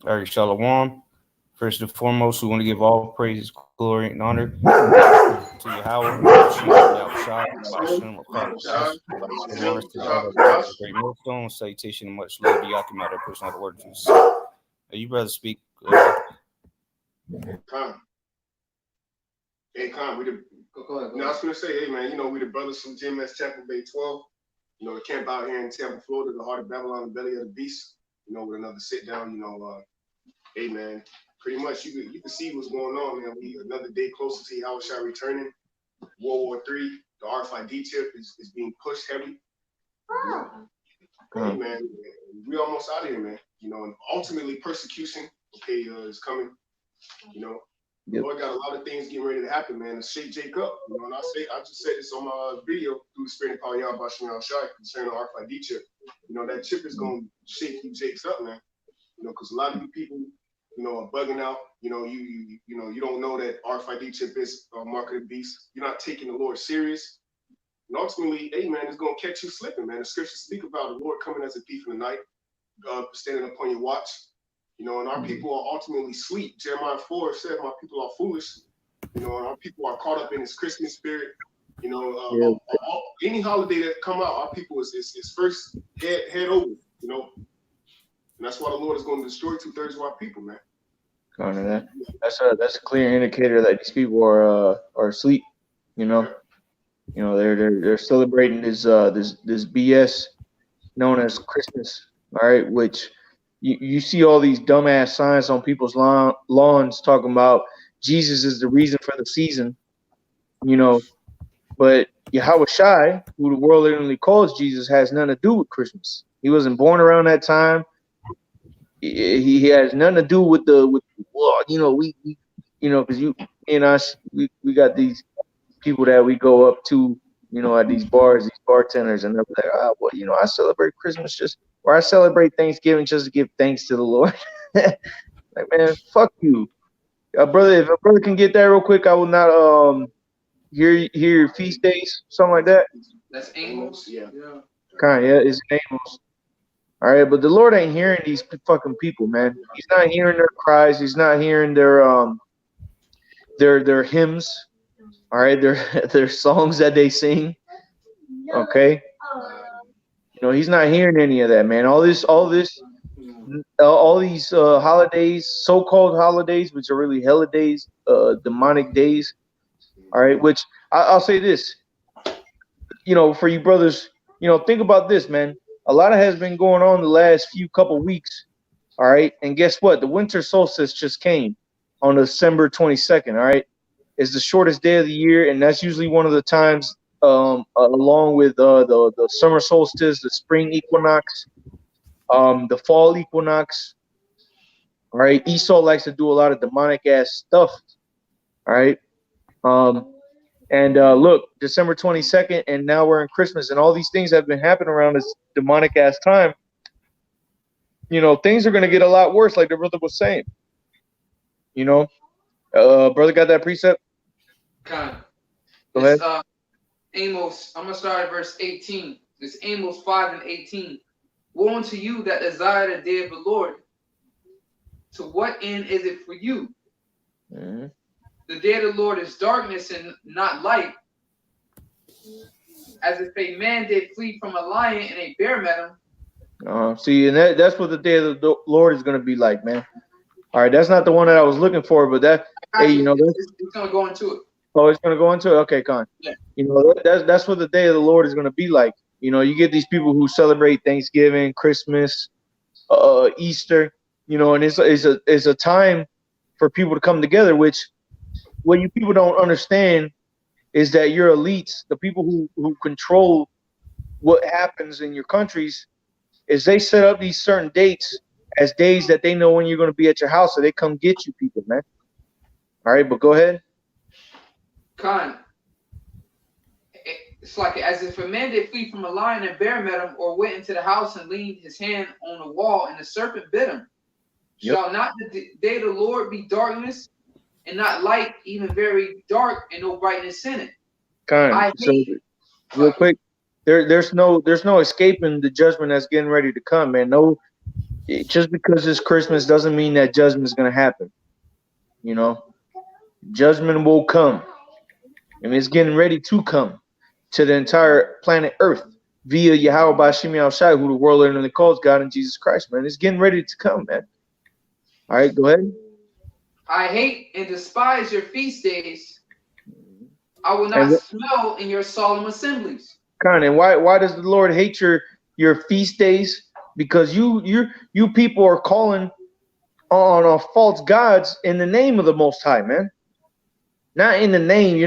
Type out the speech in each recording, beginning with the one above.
All right, Shalom. First and foremost, we want to give all praise, glory, and honor to Yahweh, Yahushua, Bashem, Apostles, the Lord, to the elder brothers of the great millstone, salutation, and much love to Yakim out of person of the word of Jesus. You brother speak. Con. Hey, Con, we the. Go ahead. No, I was gonna say, hey man, we the brothers from GMS Tampa Bay 12. The camp out here in Tampa, Florida, the heart of Babylon, the belly of the beast. With another sit down. Hey man, pretty much you can see what's going on, man. We another day closer to Yahushua returning. World War III, the RFID chip is being pushed heavy. Hey man, we almost out of here, man. And ultimately persecution, is coming. The Lord got a lot of things getting ready to happen, man, to shake Jake up. And I just said this on my video through the spirit of power Yahweh Shai concerning the RFID chip. That chip is gonna shake you Jakes up, man. Because a lot of you people, are bugging out. You don't know that RFID chip is a mark of the beast. You're not taking the Lord serious. And ultimately, hey man, it's gonna catch you slipping, man. The scriptures speak about the Lord coming as a thief in the night, standing upon your watch. And our people are ultimately asleep. Jeremiah 4 said, my people are foolish. And our people are caught up in this Christmas spirit. Any holiday that come out, our people is first head over, And that's why the Lord is going to destroy 2/3 of our people, man. That's a clear indicator that these people are asleep. They're celebrating this BS known as Christmas. All right, which you see all these dumbass signs on people's lawns talking about Jesus is the reason for the season. But Yahweh Shai, who the world literally calls Jesus, has nothing to do with Christmas. He wasn't born around that time. He has nothing to do with because you and us, we got these people that we go up to, at these bars, these bartenders, and they're like, I celebrate Christmas or I celebrate Thanksgiving just to give thanks to the Lord. Like, man, fuck you, brother. If a brother can get that real quick, I will not hear your feast days, something like that. That's Amos, yeah. It's Amos. All right, but the Lord ain't hearing these fucking people, man. He's not hearing their cries. He's not hearing their hymns. All right, their songs that they sing. Okay, he's not hearing any of that, man. All these holidays, so-called holidays, which are really holidays, demonic days. All right, which I'll say this, for you brothers, think about this, man. A lot has been going on the last couple weeks. All right, and guess what? The winter solstice just came on December 22nd. All right, it's the shortest day of the year, and that's usually one of the times, along with the summer solstice, the spring equinox, the fall equinox. All right, Esau likes to do a lot of demonic ass stuff. All right. And look, December 22nd, and now we're in Christmas, and all these things have been happening around this demonic ass time. Things are going to get a lot worse, like the brother was saying. Brother got that precept? Go ahead. Amos, I'm going to start at verse 18. It's Amos 5:18. Woe unto you that desire the day of the Lord. To what end is it for you? Mm-hmm. The day of the Lord is darkness and not light. As if a man did flee from a lion and a bear met him. See, and that's what the day of the Lord is going to be like, man. All right, that's not the one that I was looking for, but it's going to go into it. Oh, it's going to go into it? Okay, Con. Yeah. That's what the day of the Lord is going to be like. You get these people who celebrate Thanksgiving, Christmas, Easter, and it's a time for people to come together, which what you people don't understand is that your elites, the people who control what happens in your countries, is they set up these certain dates as days that they know when you're going to be at your house, so they come get you people, man. All right, but go ahead. Con, it's like as if a man did flee from a lion and bear met him, or went into the house and leaned his hand on the wall, and the serpent bit him. Yep. Shall not the day of the Lord be darkness, and not light, even very dark, and no brightness in it? Real quick, there's no escaping the judgment that's getting ready to come, man. No, just because it's Christmas doesn't mean that judgment is going to happen. You know, judgment will come, and it's getting ready to come to the entire planet Earth via Yahweh Bashim Shai, who the world literally calls God and Jesus Christ, man. It's getting ready to come, man. All right, go ahead. I hate and despise your feast days. I will not smell in your solemn assemblies. And why does the Lord hate your feast days? Because you people are calling on false gods in the name of the Most High, man. Not in the name. You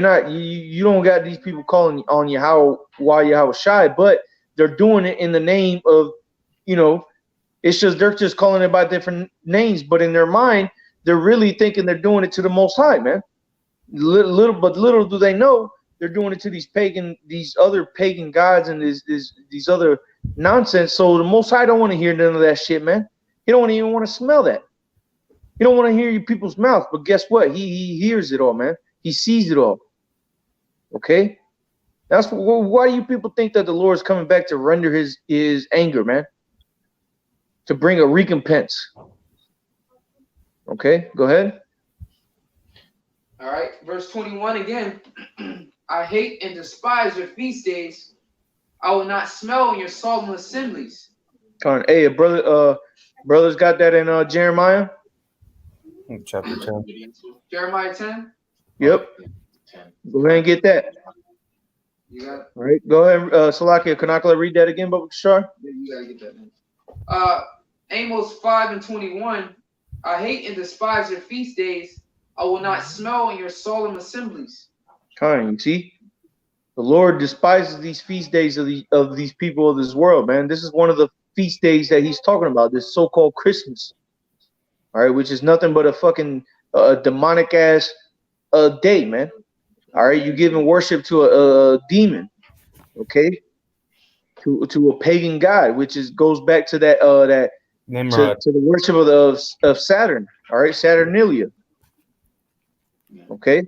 don't got these people calling on Yahweh Shai, but they're doing it in the name of, it's just they're just calling it by different names, but in their mind, they're really thinking they're doing it to the Most High, man. Little do they know they're doing it to these other pagan gods and these other nonsense. So the Most High don't want to hear none of that shit, man. He don't even want to smell that. He don't want to hear you people's mouth. But guess what? He hears it all, man. He sees it all. Okay? That's why you people think that the Lord is coming back to render his anger, man. To bring a recompense. Okay, go ahead. All right, verse 21 again. I hate and despise your feast days. I will not smell in your solemn assemblies. Hey, brothers got that in Jeremiah? Chapter 10. Jeremiah 10? Yep. Go ahead and get that. You got it? All right, go ahead. Salakia, can I read that again, Baba Kishar? Yeah, you gotta get that, man. Amos 5:21. I hate and despise your feast days. I will not smell in your solemn assemblies. You see, the Lord despises these feast days of these people of this world, man. This is one of the feast days that he's talking about, this so-called Christmas. All right, which is nothing but a fucking demonic ass day, man. All right, you giving worship to a demon, okay? To a pagan god, which goes back to that to the worship of Saturn. All right, Saturnalia. Okay.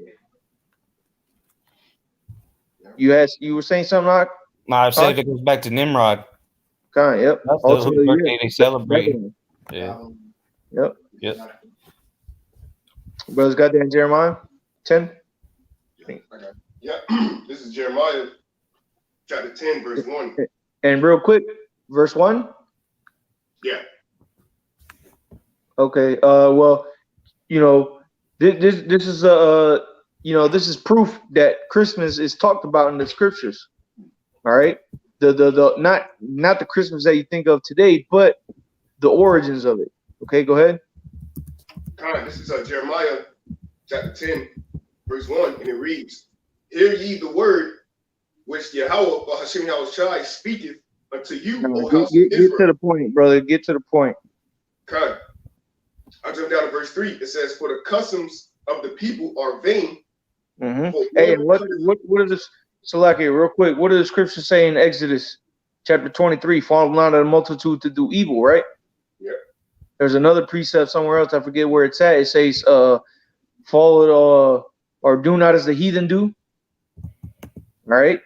You were saying something, Mark? No, I said it goes back to Nimrod. Yep. That's also, the birthday they celebrate. Yeah. Yep. Brothers got that in Jeremiah 10? Yeah. This is Jeremiah chapter 10, verse 1. And real quick, verse 1? Yeah. Okay. Well, this is this is proof that Christmas is talked about in the scriptures. All right. The not the Christmas that you think of today, but the origins of it. Okay, go ahead. This is Jeremiah chapter 10, verse 1, and it reads, Hear ye the word which Yahweh Hashem Yahushai speaketh unto you, O house of Israel. Get to the point, brother. Get to the point. I jump down to verse 3. It says, For the customs of the people are vain. Mm-hmm. Hey, and what is this? Salakia, real quick. What does the scripture say in Exodus chapter 23? Fall not of the multitude to do evil, right? Yeah. There's another precept somewhere else. I forget where it's at. It says, follow or do not as the heathen do. All right.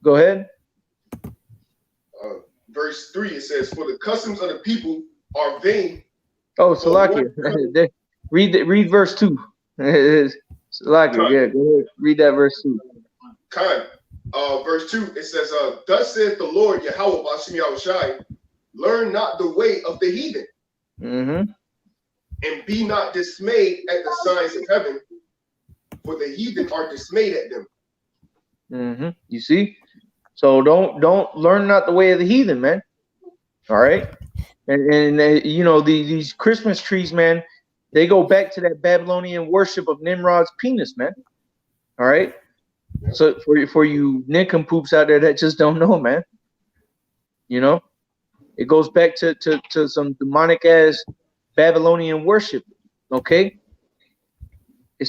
Go ahead. Verse 3, it says, For the customs of the people are vain. Oh, Salakia. read verse 2. Salakia, yeah, go ahead. Read that verse 2. Verse 2, it says, Thus saith the Lord Yahweh Bashim Yahushai, learn not the way of the heathen, and be not dismayed at the signs of heaven, for the heathen are dismayed at them. You see? So don't learn not the way of the heathen, man. All right. And these Christmas trees, man, they go back to that Babylonian worship of Nimrod's penis, man. All right. So for you nincompoops out there that just don't know, man, it goes back to some demonic ass Babylonian worship. Okay. It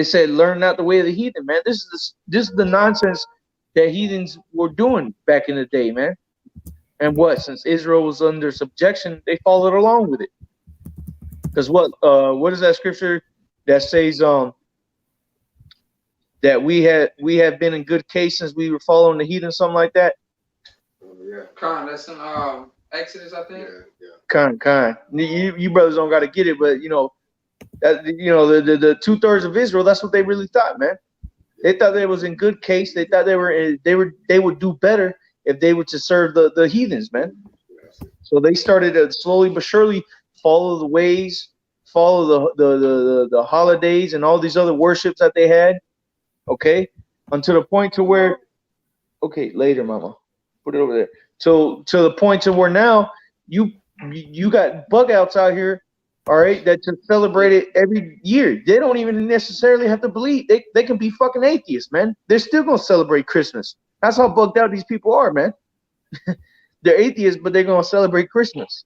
said learn not the way of the heathen, man. This is the nonsense that heathens were doing back in the day, man. And since Israel was under subjection, they followed along with it. Because what is that scripture that says that we have been in good case since we were following the heathen, something like that? Yeah. Con, that's in Exodus, I think. Kind. You brothers don't got to get it, but that the 2/3 of Israel, that's what they really thought, man. They thought they was in good case. They thought they would do better if they were to serve the heathens, man. So they started to slowly but surely follow the ways, follow the holidays and all these other worships that they had. Okay, until the point to where, okay, later, mama, put it over there. So to the point to where now you got bug outs out here, all right, that just celebrate it every year. They don't even necessarily have to believe. They can be fucking atheists, man. They're still gonna celebrate Christmas. That's how bugged out these people are, man. They're atheists, but they're gonna celebrate Christmas.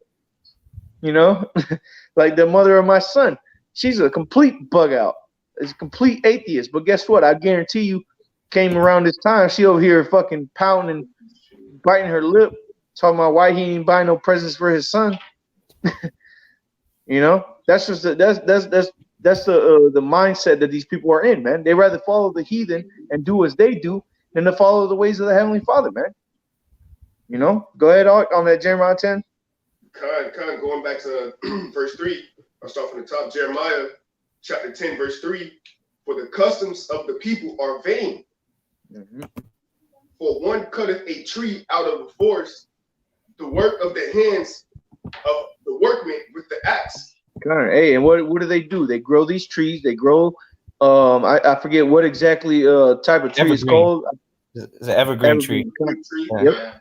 Like the mother of my son, she's a complete bug out. It's a complete atheist. But guess what? I guarantee you, came around this time, she over here fucking pounding, biting her lip, talking about why he ain't buying no presents for his son. That's just that's the mindset that these people are in, man. They rather follow the heathen and do as they do than to follow the ways of the Heavenly Father, man. Go ahead on that Jeremiah 10. Going back to verse 3, I'll start from the top. Jeremiah chapter 10, verse 3. For the customs of the people are vain. Mm-hmm. For one cutteth a tree out of the forest, the work of the hands of the workman with the axe. Hey, and what do? They grow these trees. They grow, I forget what exactly type of tree it's called. It's an evergreen tree. Yep.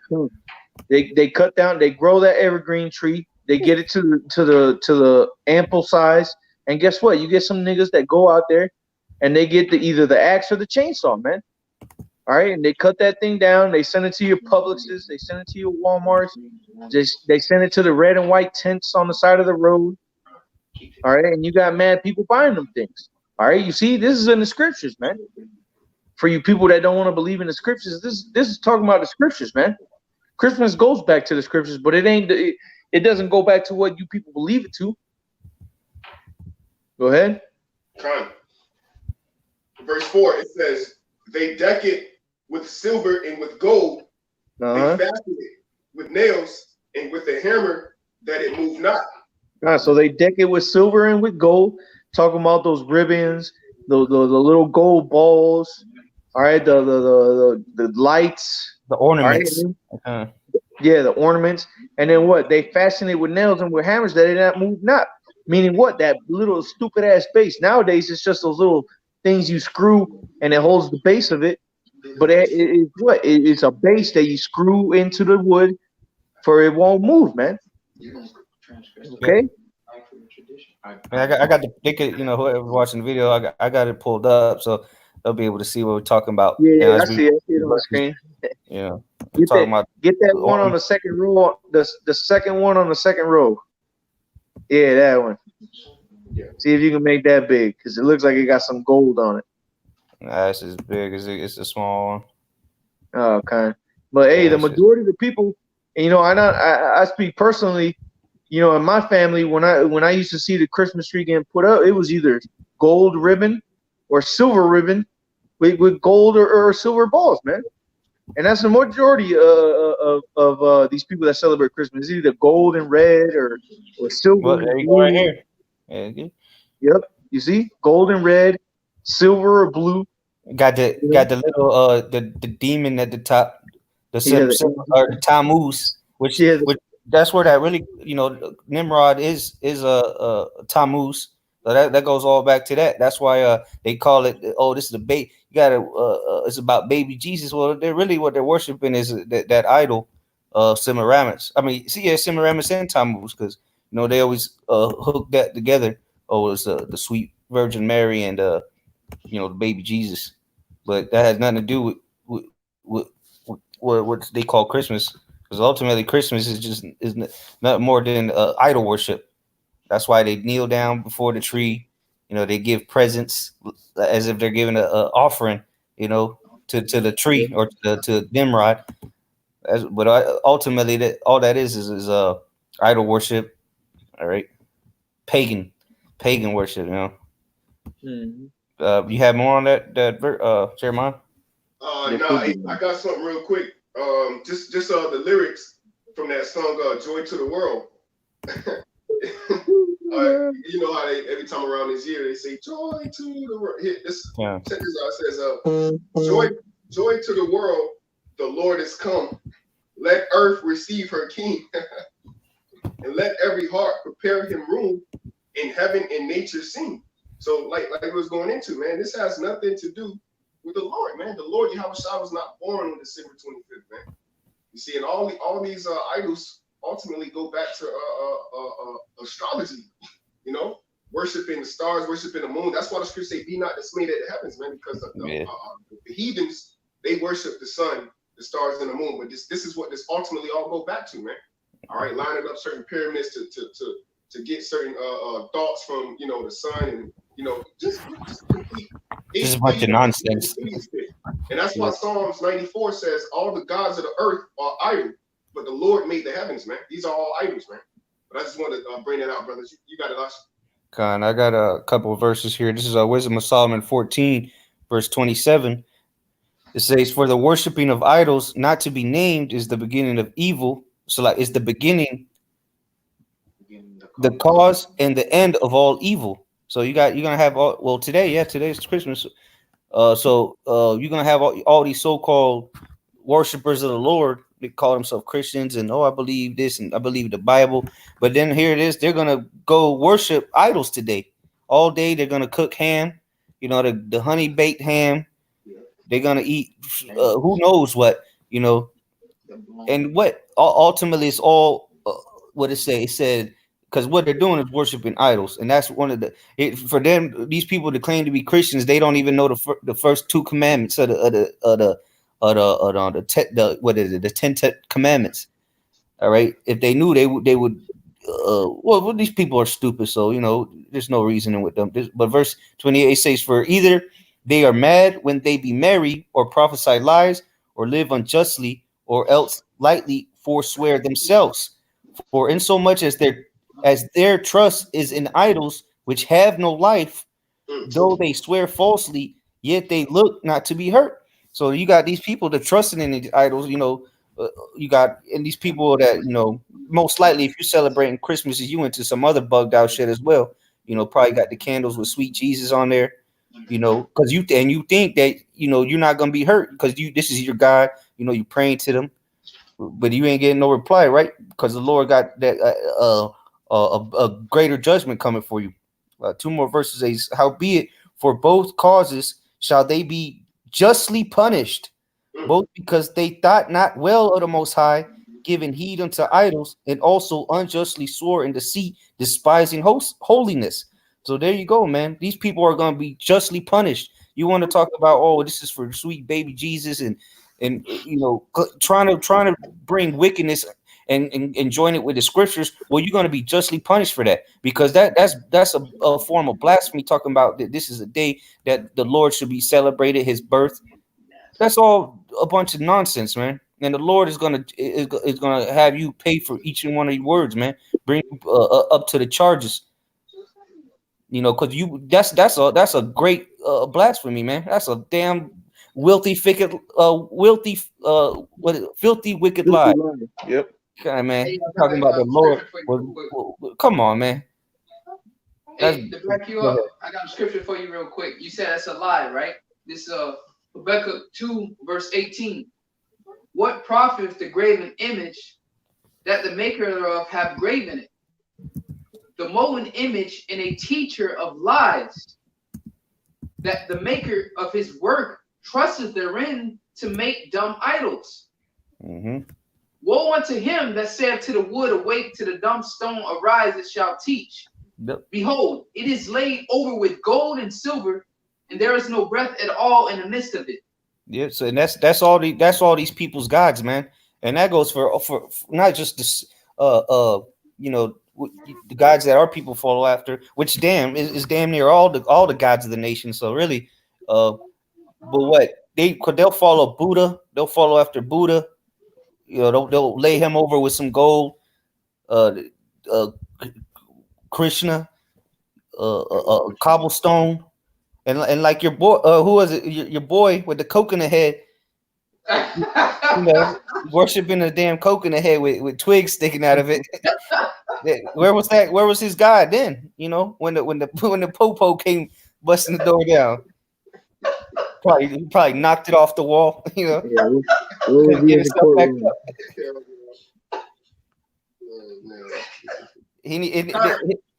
They cut down. They grow that evergreen tree. They get it to the ample size. And guess what? You get some niggas that go out there and they get either the axe or the chainsaw, man. All right, and they cut that thing down. They send it to your Publixes. They send it to your Walmarts. They send it to the red and white tents on the side of the road. All right, and you got mad people buying them things. All right, you see, this is in the scriptures, man. For you people that don't want to believe in the scriptures, this is talking about the scriptures, man. Christmas goes back to the scriptures, but it doesn't go back to what you people believe it to. Go ahead. Verse 4, it says, they deck it with silver and with gold. They fasten it with nails and with a hammer that it move not. So they deck it with silver and with gold. Talking about those ribbons, the little gold balls. All right, the lights, the ornaments. Right? Yeah, the ornaments. And then what? They fasten it with nails and with hammers that it not move not. Meaning what? That little stupid ass base. Nowadays, it's just those little things you screw and it holds the base of it. But it's what? It's a base that you screw into the wood for it won't move, man. Okay. I got they could, whoever's watching the video, I got it pulled up so they'll be able to see what we're talking about. Yeah, I see it on the screen. Yeah. Get that one on the second row. The second one on the second row. Yeah, that one. Yeah. See if you can make that big because it looks like it got some gold on it. That's as big as it's a small one. Oh, okay. But hey, the majority of the people, I speak personally. In my family, when I used to see the Christmas tree getting put up, it was either gold ribbon or silver ribbon with gold or silver balls, man. And that's the majority of these people that celebrate Christmas. It's either gold and red or silver. Well, there you go right here. Yeah. Yep. You see, gold and red, silver or blue. Got the little the demon at the top, the Tammuz, which that's where that really Nimrod is a Tammuz. So that goes all back to that. That's why they call it. Oh, this is a baby. You gotta. It's about baby Jesus. Well, they're really what they're worshiping is that idol, Semiramis. I mean, Semiramis and Tammuz, because they always hook that together. Oh, it's the sweet Virgin Mary and the baby Jesus, but that has nothing to do with what they call Christmas. Because ultimately, Christmas is not more than idol worship. That's why they kneel down before the tree. They give presents as if they're giving an offering, to the tree or to Nimrod. But ultimately, all that is idol worship. All right, pagan worship. Mm-hmm. You have more on that Jeremiah? No, I got something real quick. just the lyrics from that song, "Joy to the World." You know how they every time around this year they say "Joy to the World." Here, check this out. It says, "Joy to the world, the Lord is come. Let earth receive her King, and let every heart prepare him room. In heaven and nature sing." So, like I was going into, man, this has nothing to do with the Lord, man. The Lord Yahweh Shah was not born on December 25th, man. You see, and all these idols ultimately go back to astrology, you know, worshiping the stars, worshiping the moon. That's why the scriptures say, "Be not dismayed at the heavens," man, because the heathens, they worship the sun, the stars, and the moon. But this is what this ultimately all go back to, man. All right, lining up certain pyramids to get certain thoughts from, you know, the sun, and you know, just complete. Just a bunch of nonsense. And that's why Psalms 94 says, "All the gods of the earth are idle, but the Lord made the heavens," man. These are all idols, man. But I just wanted to bring that out, brothers. You got it, Lash. Con, I got a couple of verses here. This is Wisdom of Solomon 14, verse 27. It says, "For the worshiping of idols not to be named is the beginning of evil." So, like, it's the beginning, the cause, and the end of all evil. So you're gonna have today's Christmas. So you're gonna have all these so-called worshipers of the Lord. They call themselves Christians, and I believe this and I believe the Bible. But then here it is, they're gonna go worship idols today. All day they're gonna cook ham, you know, the honey baked ham. They're gonna eat who knows what, you know, and what ultimately it's all what it say. It said, because what they're doing is worshiping idols, and that's one of for them. These people that claim to be Christians, they don't even know the first two commandments of the what is it? The 10 commandments. All right, if they knew, they would. Well, these people are stupid, so you know there's no reasoning with them. But verse 28 says, "For either they are mad when they be merry, or prophesy lies, or live unjustly, or else lightly forswear themselves. For in so much as their trust is in idols which have no life, though they swear falsely, yet they look not to be hurt." So you got these people that trusting in these idols, you know. You got and these people that, you know, most likely if you're celebrating Christmas, you into some other bugged out shit as well. You know, probably got the candles with sweet Jesus on there. You know, because you think that, you know, you're not gonna be hurt because this is your God. You know, you praying to them, but you ain't getting no reply, right? Because the Lord got that a greater judgment coming for you. Two more verses says, "Howbeit for both causes shall they be justly punished, both because they thought not well of the Most High, giving heed unto idols, and also unjustly swore in deceit, despising holiness." So there you go, man. These people are going to be justly punished. You want to talk about, oh, this is for sweet baby Jesus, and you know, trying to bring wickedness and join it with the scriptures. Well, you're going to be justly punished for that, because that's a form of blasphemy. Talking about that this is a day that the Lord should be celebrated, His birth. That's all a bunch of nonsense, man. And the Lord is gonna have you pay for each and one of your words, man. Bring up to the charges, you know, because that's a great blasphemy, man. That's a damn filthy, wicked lie. Yep. Okay, man. Hey, Talking about the Lord. Come on, man. Hey, to back you up, I got a scripture for you real quick. You said that's a lie, right? This Habakkuk 2, verse 18. "What profiteth the graven image that the maker thereof have graven it? The molten image and a teacher of lies, that the maker of his work trusteth therein to make dumb idols. Mm-hmm. Woe unto him that saith to the wood, awake, to the dumb stone, arise, it shall teach. Yep. Behold, it is laid over with gold and silver, and there is no breath at all in the midst of it." Yeah, so and that's all these people's gods, man, and that goes for not just this, you know, the gods that our people follow after, which is damn near all the gods of the nation. So really, but what they'll follow Buddha, they'll follow after Buddha, you know, they'll lay him over with some gold, Krishna, cobblestone. And like your boy, who was it? Your boy with the coconut head. You know, worshiping a damn coconut head with twigs sticking out of it. Where was that? Where was his God then? You know, when the popo came busting the door down, probably knocked it off the wall. You know, Yeah, we'll couldn't be get in the himself back courtroom. up.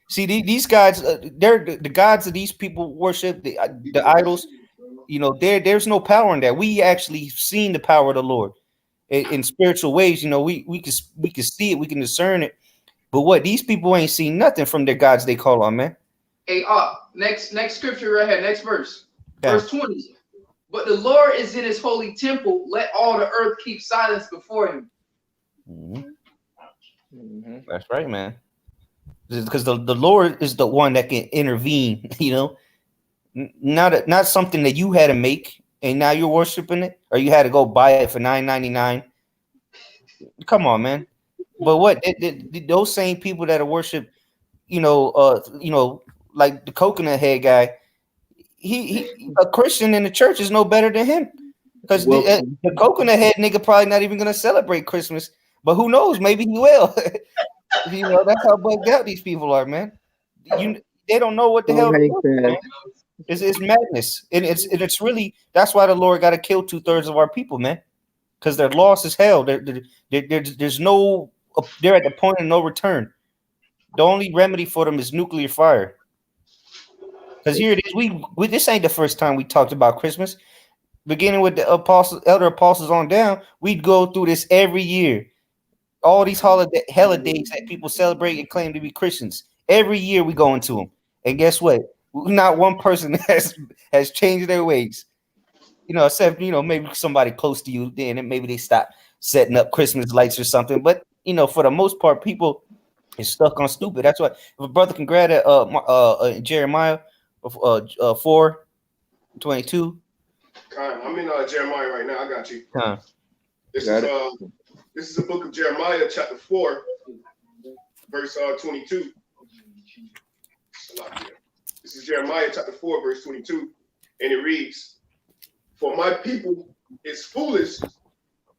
See these guys, they're the gods of these people worship the idols. You know, there's no power in that. We actually seen the power of the Lord in spiritual ways. You know, we can see it, we can discern it. But what these people ain't seen nothing from their gods they call on, man. Hey, next scripture right here, next verse, Yeah. verse 20. But the Lord is in his holy temple. Let all the earth keep silence before him. That's right, man. Because the Lord is the one that can intervene, you know, not something that you had to make and now you're worshiping it, or you had to go buy it for $9.99. Come on, man. But what those same people that are worship, you know, like the coconut head guy, he a Christian in the church is no better than him, because the coconut head nigga probably not even gonna celebrate Christmas, but who knows, maybe he will. You know, that's how bugged out these people are, man. They don't know what the hell. It's madness, and it's really, that's why the Lord got to kill 2/3 of our people, man, because they're lost as hell. There's no, they're at the point of no return. The only remedy for them is nuclear fire. Because here it is, we this ain't the first time we talked about Christmas. Beginning with the elder apostles on down, we'd go through this every year. All these holidays that people celebrate and claim to be Christians. Every year we go into them. And guess what? Not one person has changed their ways. You know, except, you know, maybe somebody close to you, then maybe they stop setting up Christmas lights or something. But, you know, for the most part, people is stuck on stupid. That's why if a brother can grab at Jeremiah 4:22. I'm in Jeremiah right now. I got you. This is a book of Jeremiah, chapter 4, verse 22. This is Jeremiah chapter 4, verse 22, and it reads, "For my people is foolish;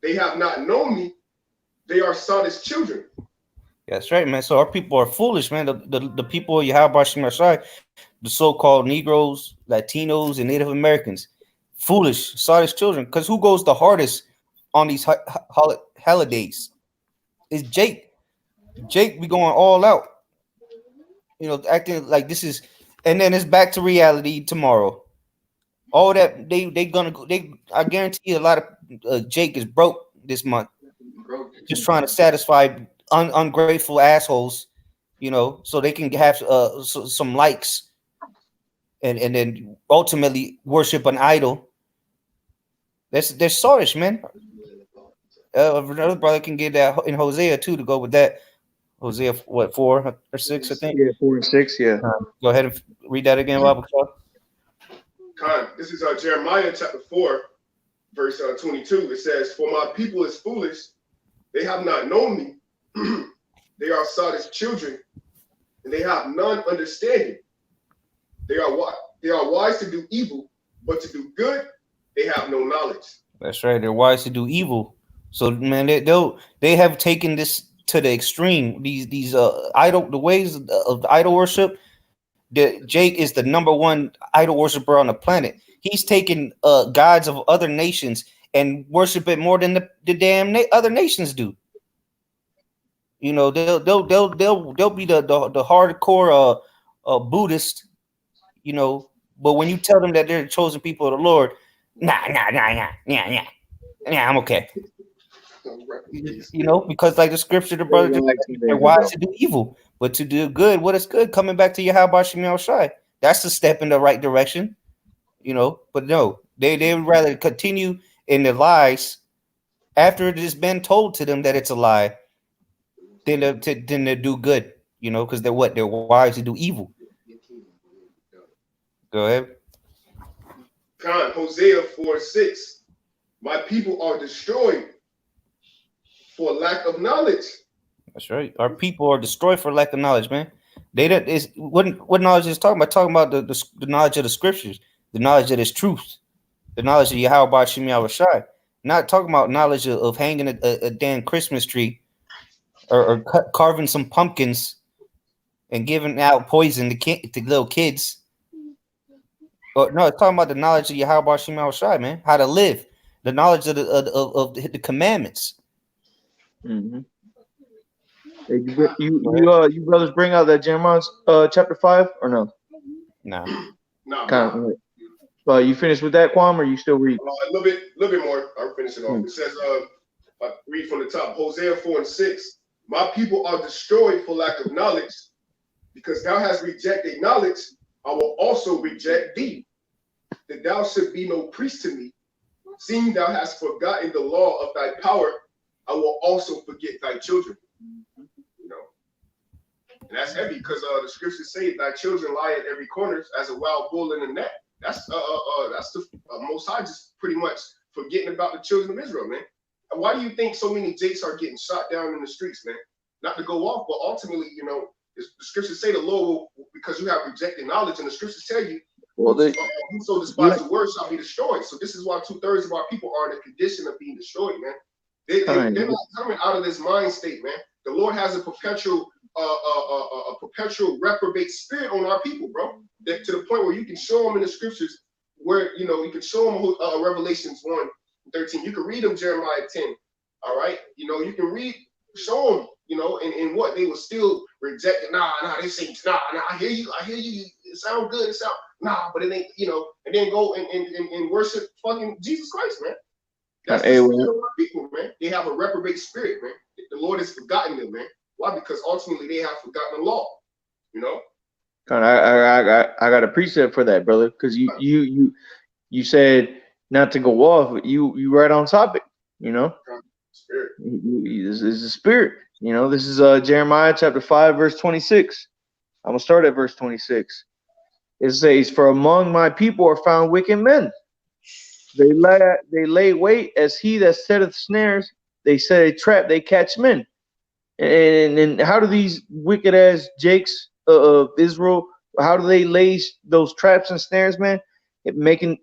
they have not known me; they are sottish children." That's right, man. So our people are foolish, man. The people of Yahweh Shemashai, the so-called Negroes, Latinos, and Native Americans, foolish, sottish children. Because who goes the hardest on these holidays? It's Jake. Jake be going all out, you know, acting like this is, and then it's back to reality tomorrow. All that I guarantee a lot of Jake is broke this month, just trying to satisfy ungrateful assholes, you know, so they can have some likes, and then ultimately worship an idol. They're sorrish, man. Another brother can get that in Hosea too, to go with that. Hosea, what, 4 or 6, I think? Yeah, 4 and 6, yeah. Go ahead and read that again, Robert. This is Jeremiah chapter 4, verse 22. It says, "For my people is foolish, they have not known me. They are sottish children, and they have none understanding. They are wise to do evil, but to do good, they have no knowledge." That's right. They're wise to do evil. So, man, they have taken this to the extreme. These the ways of idol worship. Jake is the number one idol worshiper on the planet. He's taken gods of other nations and worship it more than the damn other nations do. You know, they'll be the hardcore Buddhist, you know, but when you tell them that they're the chosen people of the Lord, nah, I'm okay. You know, because like the scripture, the brother, they're wise to do evil, but to do good, what is good? Coming back to Yahweh Shem Shai. That's a step in the right direction, you know. But no, they would rather continue in their lies after it has been told to them that it's a lie, than to do good, you know, because they're wise to do evil. Go ahead. Hosea 4:6. "My people are destroyed for lack of knowledge." That's right. Our people are destroyed for lack of knowledge, man. What knowledge is talking about? Talking about the knowledge of the scriptures, the knowledge of this truth, the knowledge of Yahweh Shem Shai. Not talking about knowledge of hanging a damn Christmas tree or carving some pumpkins and giving out poison to little kids. Or no, it's talking about the knowledge of Yahweh Shema Shai, man. How to live, the knowledge of the commandments. Mm-hmm. You brothers bring out that Jeremiah chapter 5 or no? No. Kind of. You finished with that, Kwame, or you still read? A little bit more. I'll finish it off. It says, I read from the top, Hosea 4:6. My people are destroyed for lack of knowledge, because thou hast rejected knowledge. I will also reject thee, that thou should be no priest to me. Seeing thou hast forgotten the law of thy power, I will also forget thy children. You know, and that's heavy, because the scriptures say thy children lie at every corner as a wild bull in a net. That's the Most High just pretty much forgetting about the children of Israel, man. And why do you think so many Jakes are getting shot down in the streets, man? Not to go off, but ultimately, you know, the scriptures say the Lord will, because you have rejected knowledge, and the scriptures tell you, whoso despises the word shall be destroyed. So this is why 2/3 of our people are in a condition of being destroyed, man. They're not coming out of this mind state, man. The Lord has a perpetual reprobate spirit on our people, bro. That, to the point where you can show them in the scriptures, where, you know, you can show them Revelations 1:13. You can read them Jeremiah 10. All right, you know, you can show them, you know, and what they were still rejecting. Nah, this ain't. Nah, I hear you. It sound good. It sound but it ain't. You know, and then go and worship fucking Jesus Christ, man. That's the spirit of our people, man. They have a reprobate spirit, man. The Lord has forgotten them, man. Why? Because ultimately they have forgotten the law. You know. I got a precept for that, brother, because you said not to go off. You right on topic. You know. Spirit. This is the spirit. You know, this is Jeremiah chapter 5, verse 26. I'm gonna start at verse 26. It says, "For among my people are found wicked men. They lay wait as he that setteth snares. They set a trap. They catch men." And how do these wicked ass Jakes of Israel? How do they lay those traps and snares, man? Encouraging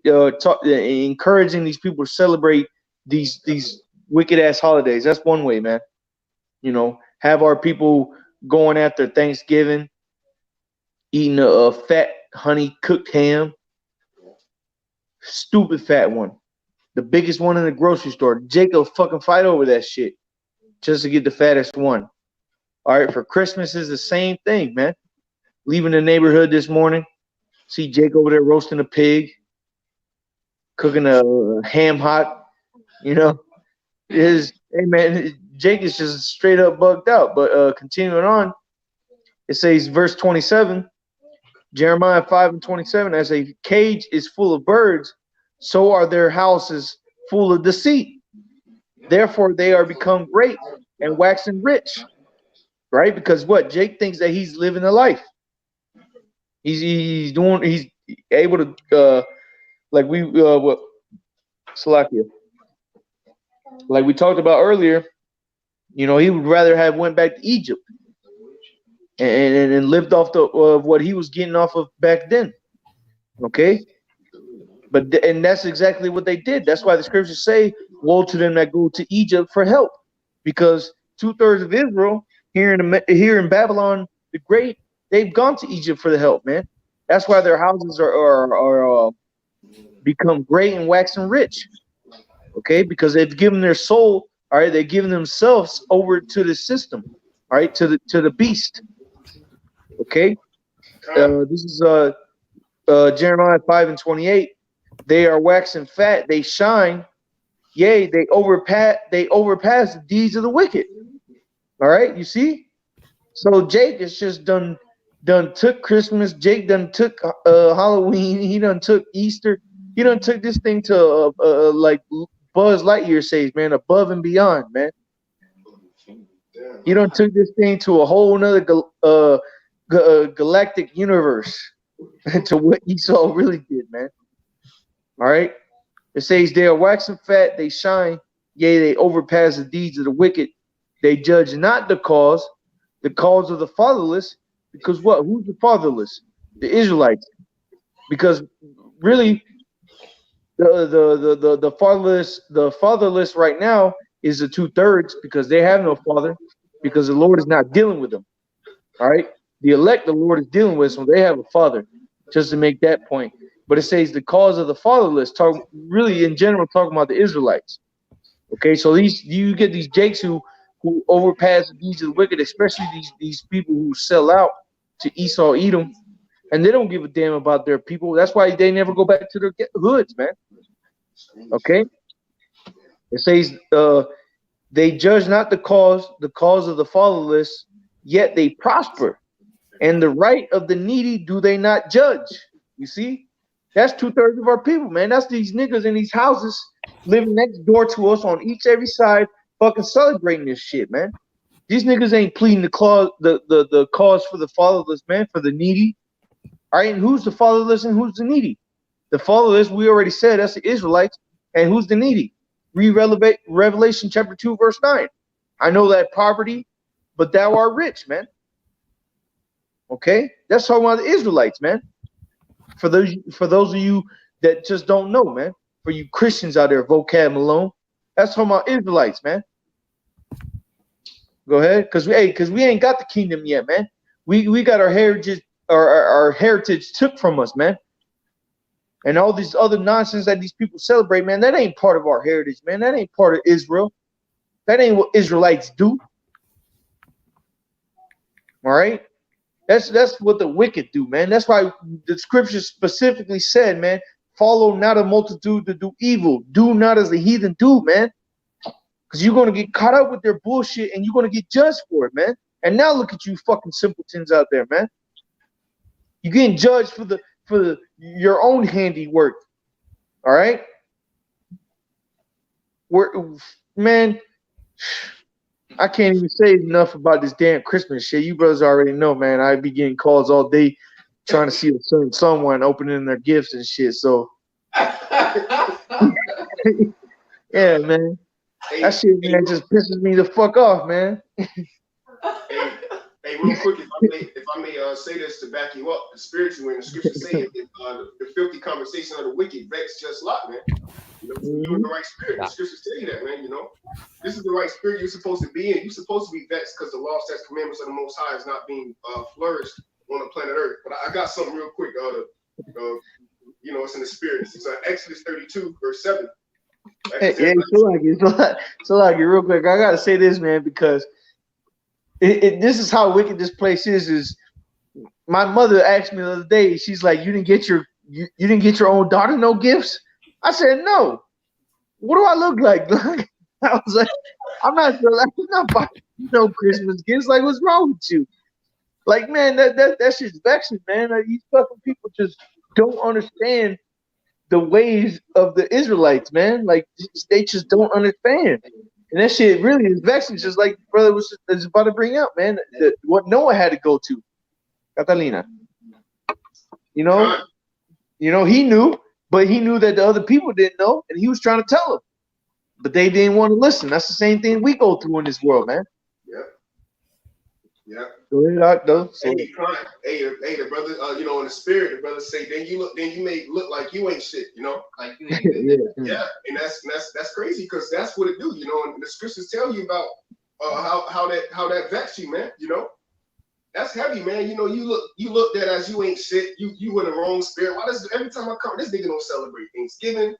these people to celebrate these wicked ass holidays. That's one way, man. You know, have our people going after Thanksgiving, eating a fat honey cooked ham, stupid fat one, the biggest one in the grocery store. Jacob fucking fight over that shit just to get the fattest one. All right, for Christmas is the same thing, man. Leaving the neighborhood this morning, see Jake over there roasting a pig, cooking a ham hot, you know. Hey man, Jake is just straight up bugged out. But continuing on, it says verse 27, Jeremiah 5:27, as a cage is full of birds, so are their houses full of deceit. Therefore they are become great and waxing rich. Right? Because what? Jake thinks that he's living a life. He's able to like we talked about earlier, you know, he would rather have went back to Egypt and lived off of what he was getting off of back then. Okay, and that's exactly what they did. That's why the scriptures say, "Woe to them that go to Egypt for help," because 2/3 of Israel here in Babylon the Great, they've gone to Egypt for the help, man. That's why their houses are become great and waxing rich. Okay, because they've given their soul, all right, they've given themselves over to the system, all right, to the beast. Okay, this is Jeremiah 5:28. They are waxing fat, they shine, yea, they overpass the deeds of the wicked. All right, you see? So Jake is just done took Christmas. Jake done took Halloween. He done took Easter. He done took this thing to like Buzz Lightyear says, man, above and beyond, man. He done took this thing to a whole nother galactic universe to what Esau really did, man. All right. It says they are waxing fat, they shine, yea, they overpass the deeds of the wicked. They judge not the cause of the fatherless, because what? Who's the fatherless? The Israelites. Because really, The fatherless right now is the 2/3 because they have no father, because the Lord is not dealing with them. All right, the elect the Lord is dealing with, so they have a father. Just to make that point, but it says the cause of the fatherless. Talk really in general, talking about the Israelites. Okay, so you get these jakes who overpass the deeds of the wicked, especially these people who sell out to Esau, Edom, and they don't give a damn about their people. That's why they never go back to their hoods, man. Okay, it says they judge not the cause of the fatherless, yet they prosper, and the right of the needy do they not judge. You see, that's 2/3 of our people, man. That's these niggas in these houses living next door to us on every side, fucking celebrating this shit, man. These niggas ain't pleading the cause for the fatherless, man, for the needy. All right, and who's the fatherless and who's the needy? The fatherless, we already said, that's the Israelites. And who's the needy? Read Revelation chapter 2, verse 9. I know that poverty, but thou art rich, man. Okay, that's talking about the Israelites, man. For those of you that just don't know, man. For you Christians out there, vocab Malone, that's talking about Israelites, man. Go ahead, because we ain't got the kingdom yet, man. We got our heritage, our heritage took from us, man. And all this other nonsense that these people celebrate, man, that ain't part of our heritage, man. That ain't part of Israel. That ain't what Israelites do. All right? That's what the wicked do, man. That's why the scripture specifically said, man, follow not a multitude to do evil. Do not as the heathen do, man. Because you're going to get caught up with their bullshit and you're going to get judged for it, man. And now look at you fucking simpletons out there, man. You're getting judged for your own handiwork. All right? Man, I can't even say enough about this damn Christmas shit. You brothers already know, man. I be getting calls all day trying to see a certain someone opening their gifts and shit. So, yeah, man. That shit, man, just pisses me the fuck off, man. Hey, real quick, if I may say this to back you up, spiritually, when the scriptures say the filthy conversation of the wicked vex just Lot, man. You know, you're in the right spirit. The scriptures tell you that, man. You know, this is the right spirit you're supposed to be in. You're supposed to be vexed because the law, statutes, commandments of the Most High is not being flourished on the planet Earth. But I got something real quick. You know, it's in the spirit. It's Exodus 32, verse 7. Hey, so like real quick. I gotta say this, man, because this is how wicked this place is. My mother asked me the other day. She's like, "You didn't get your own daughter no gifts?" I said, "No." What do I look like? I was like, "I'm not buying no Christmas gifts. Like, what's wrong with you?" Like, man, that shit's vexing, man. Like, these fucking people just don't understand the ways of the Israelites, man. Like, they just don't understand. And that shit really is vexing, just like brother was about to bring up, man. What Noah had to go to, Catalina. You know, he knew, but he knew that the other people didn't know, and he was trying to tell them, but they didn't want to listen. That's the same thing we go through in this world, man. Yeah. Go ahead, though. Hey, the brother, you know, in the spirit, the brother say, then you may look like you ain't shit, you know, like you ain't. Yeah, and that's crazy because that's what it do, you know. And the scriptures tell you about how that vex you, man. You know, that's heavy, man. You know, you look that as you ain't shit. You in the wrong spirit. Why does every time I come, this nigga don't celebrate Thanksgiving?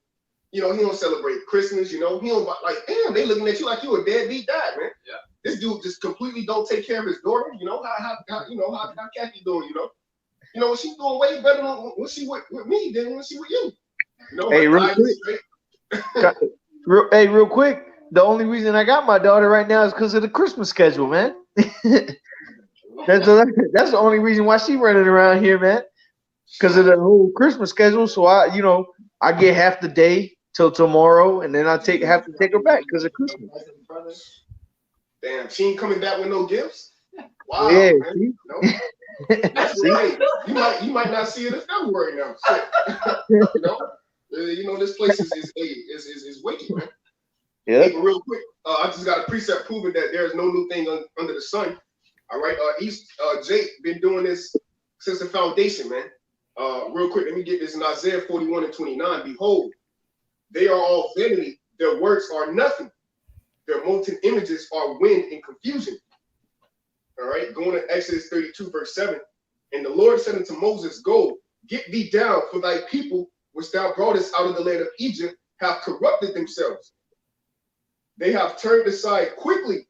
You know, he don't celebrate Christmas. You know, he don't like. Damn, they looking at you like you a deadbeat dad, man. Yeah. This dude just completely don't take care of his daughter. You know how Kathy doing? You know she's doing way better when she with me than when she with you. You know, hey, real quick. The only reason I got my daughter right now is because of the Christmas schedule, man. That's the only reason why she running around here, man. Because of the whole Christmas schedule. So I get half the day till tomorrow, and then have to take her back because of Christmas. Damn, she ain't coming back with no gifts. Wow, yeah, man. You know? That's right. You might not see it in February now. You know, this place is wicked, man. Yeah. Hey, but real quick, I just got a precept proving that there is no new thing under the sun. All right, Jake been doing this since the foundation, man. Real quick, let me get this in Isaiah 41:29. Behold, They are all vanity. Their works are nothing. Their molten images are wind and confusion. All right, going to Exodus 32, verse 7. And the Lord said unto Moses, Go, get thee down, for thy people, which thou broughtest out of the land of Egypt, have corrupted themselves. They have turned aside quickly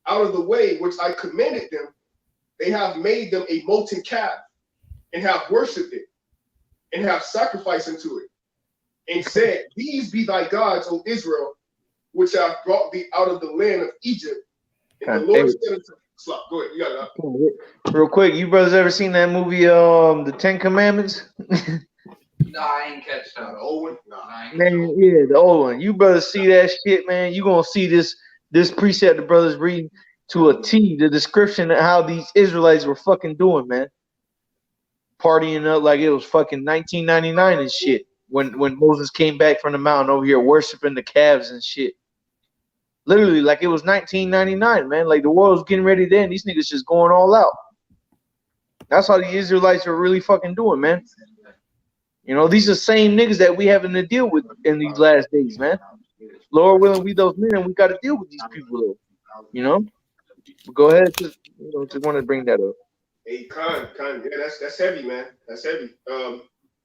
out of the way which I commanded them. They have made them a molten calf, and have worshipped it, and have sacrificed unto it, and said, These be thy gods, O Israel, which have brought thee out of the land of Egypt. And the Lord said unto Slop, go ahead, you got it. Real quick, you brothers ever seen that movie, The 10 Commandments? Nah, I ain't catch that. The old one? Nah. Man, yeah, the old one. You brothers see that shit, man. You gonna see this precept the brothers reading to a T, the description of how these Israelites were fucking doing, man. Partying up like it was fucking 1999 and shit. When Moses came back from the mountain over here worshiping the calves and shit. Literally, like it was 1999, man. Like the world was getting ready then. These niggas just going all out. That's how the Israelites are really fucking doing, man. You know, these are the same niggas that we having to deal with in these last days, man. Lord willing, we those men, and we got to deal with these people, though. You know? But go ahead, just want to bring that up. Hey, Khan, yeah, that's heavy, man. That's heavy.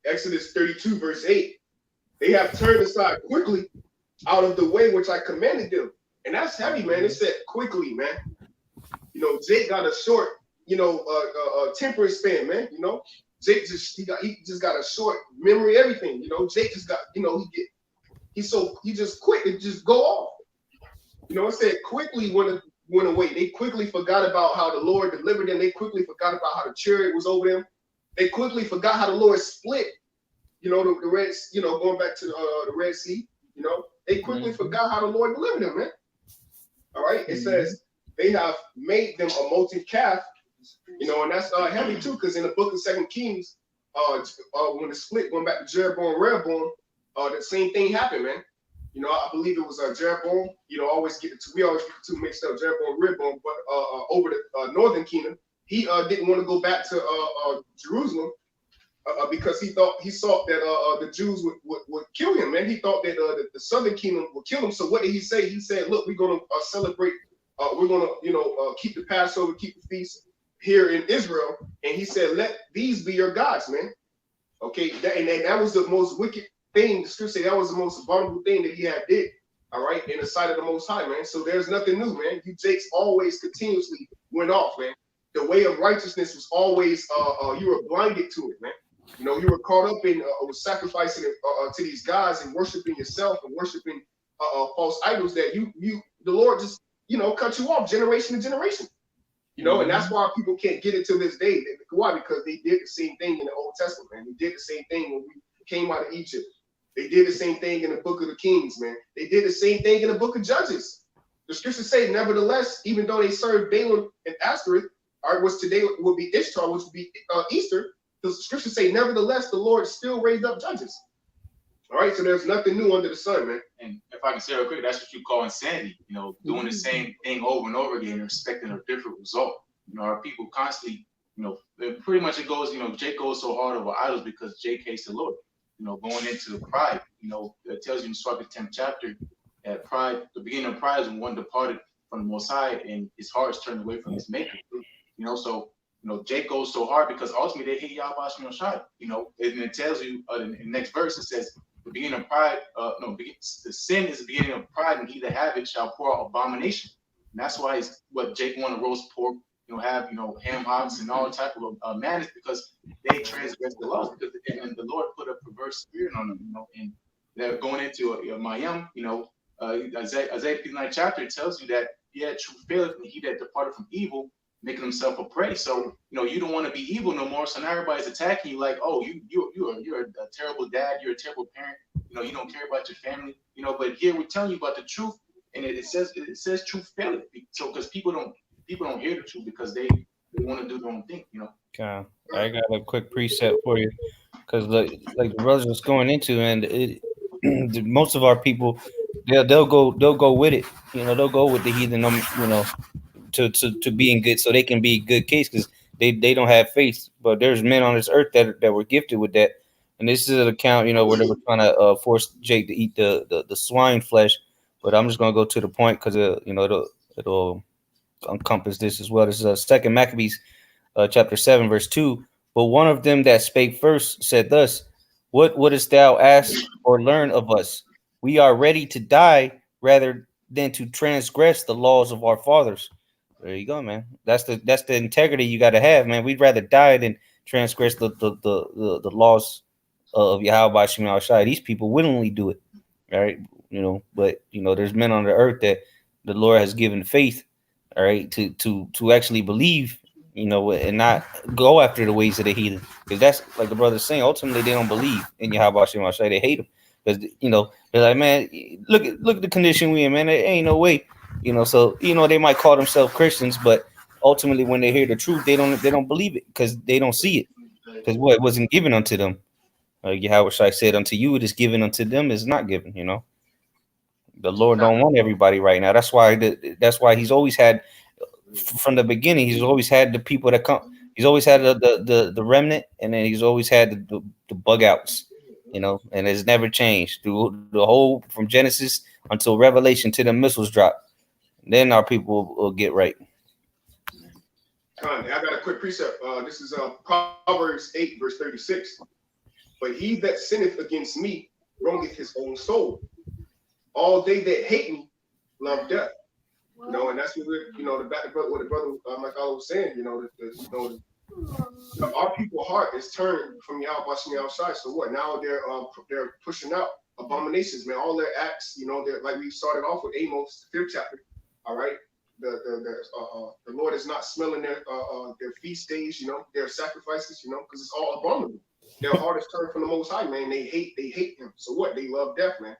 Exodus 32, verse 8. They have turned aside quickly out of the way which I commanded them. And that's heavy, man. It said quickly, man. You know, Jake got a short, temperate span, man. You know, Jake he just got a short memory, everything. You know, Jake just got, he just quick to just go off. You know, it said quickly went away. They quickly forgot about how the Lord delivered them. They quickly forgot about how the chariot was over them. They quickly forgot how the Lord split, the Red, going back to the Red Sea, they quickly forgot how the Lord delivered them, man. All right. It says they have made them a molten calf, and that's heavy too, because in the book of 2 Kings, when the split going back to Jeroboam, Rehoboam, the same thing happened, man. I believe it was Jeroboam. We always get the two mixed up, Jeroboam, Rehoboam, but over the northern kingdom, he didn't want to go back to Jerusalem because he saw that the Jews would kill him, man. He thought that the southern kingdom would kill him. So what did he say? He said, "Look, we're gonna celebrate. We're gonna, keep the Passover, keep the feast here in Israel." And he said, "Let these be your gods, man." Okay, that was the most wicked thing. The scripture say that was the most abominable thing that he had did. All right, in the sight of the Most High, man. So there's nothing new, man. You Jakes always continuously went off, man. The way of righteousness was always you were blinded to it, man. You were caught up in sacrificing to these gods and worshiping yourself and worshiping false idols that the Lord just cut you off generation to generation. And that's why people can't get it to this day. Why? Because they did the same thing in the Old Testament, man. They did the same thing when we came out of Egypt. They did the same thing in the book of the Kings, man. They did the same thing in the book of Judges. The scriptures say, nevertheless, even though they served Balaam and Ashtoreth, which today would be Ishtar, which would be Easter, the scriptures say, nevertheless, the Lord still raised up judges. All right, so there's nothing new under the sun, man. And if I can say real quick, that's what you call insanity. Doing the same thing over and over again and expecting a different result. Our people constantly, pretty much it goes, Jake goes so hard over idols because Jake hates the Lord. Going into the pride, it tells you in the 10th chapter that pride, the beginning of pride is when one departed from the Most High and his heart is turned away from his maker. So Jake goes so hard because ultimately they hate Yahweh Shem Shai. And it tells you in the next verse, it says, the beginning of pride, the sin is the beginning of pride, and he that have it shall pour out abomination. And that's why what Jake wanted roast pork, have ham hocks and all type of manners, because they transgress the laws, and the Lord put a perverse spirit on them, and they're going into Mayim, Isaiah 59 chapter tells you that true faileth, and he that departed from evil, making himself a prey. So you don't want to be evil no more. So now everybody's attacking you like, oh, you're a terrible dad, you're a terrible parent. You don't care about your family. But here we're telling you about the truth, and it says truth faileth. So because people don't hear the truth because they want to do their own thing. Okay, I got a quick precept for you because like the brothers was going into, and most of our people they'll go with it. They'll go with the heathen. To being good, so they can be good case because they don't have faith. But there's men on this earth that were gifted with that. And this is an account, where they were trying to force Jake to eat the swine flesh. But I'm just gonna go to the point because it'll encompass this as well. This is Second Maccabees, chapter 7, verse 2. But one of them that spake first said thus, What wouldest thou ask or learn of us? We are ready to die rather than to transgress the laws of our fathers. There you go, man. That's the integrity you got to have, man. We'd rather die than transgress the laws of Yahweh Shema Shai. These people willingly do it, all right? But there's men on the earth that the Lord has given faith, all right, to actually believe, and not go after the ways of the heathen. Because that's like the brother's saying. Ultimately, they don't believe in Yahweh Shema Shai. They hate him because they're like, man, look at the condition we in, man. There ain't no way, So they might call themselves Christians, but ultimately, when they hear the truth, they don't believe it because they don't see it. Because what wasn't given unto them. Yahweh Shai said, unto you it is given, unto them is not given. The Lord don't want everybody right now. That's why he's always had, from the beginning, he's always had the people that come. He's always had the remnant, and then he's always had the bug outs, and it's never changed through the whole, from Genesis until Revelation, to the missiles drop. Then our people will get right. I got a quick precept. This is Proverbs 8, verse 36. But he that sinneth against me wrongeth his own soul. All they that hate me love death. And that's what what the brother Michael was saying. Our people's heart is turned from Yahweh Shema Shai. So what? Now they're pushing out abominations, man. All their acts, they're like we started off with Amos, the 5th chapter. All right. The Lord is not smelling their feast days, their sacrifices, because it's all abominable. Their heart is turned from the Most High, man. They hate him. So what? They love death, man.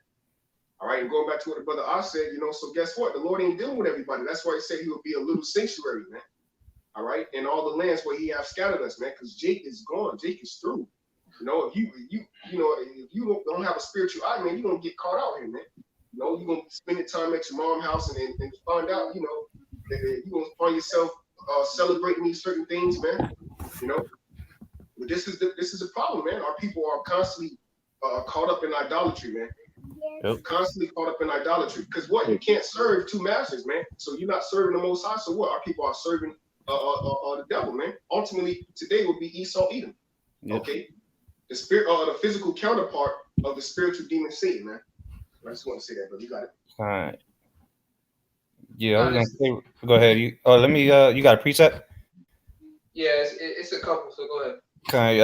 All right, and going back to what the brother I said, so guess what? The Lord ain't dealing with everybody. That's why he said he would be a little sanctuary, man. All right, in all the lands where he have scattered us, man, because Jake is gone. Jake is through. If you don't have a spiritual eye, man, you're gonna get caught out here, man. You're gonna spend your time at your mom's house and find out, that you're gonna find yourself celebrating these certain things, man. But this is a problem, man. Our people are constantly caught up in idolatry, man. Yep. Constantly caught up in idolatry. Because what? You can't serve two masters, man. So you're not serving the Most High. So what? Our people are serving the devil, man. Ultimately, today will be Esau, Edom. Yep. Okay? The spirit, the physical counterpart of the spiritual demon Satan, man. I just want to say that, but you got it. All right. Yeah, I was gonna say, go ahead. You got a preset? Yeah, it's a couple, so go ahead. Okay,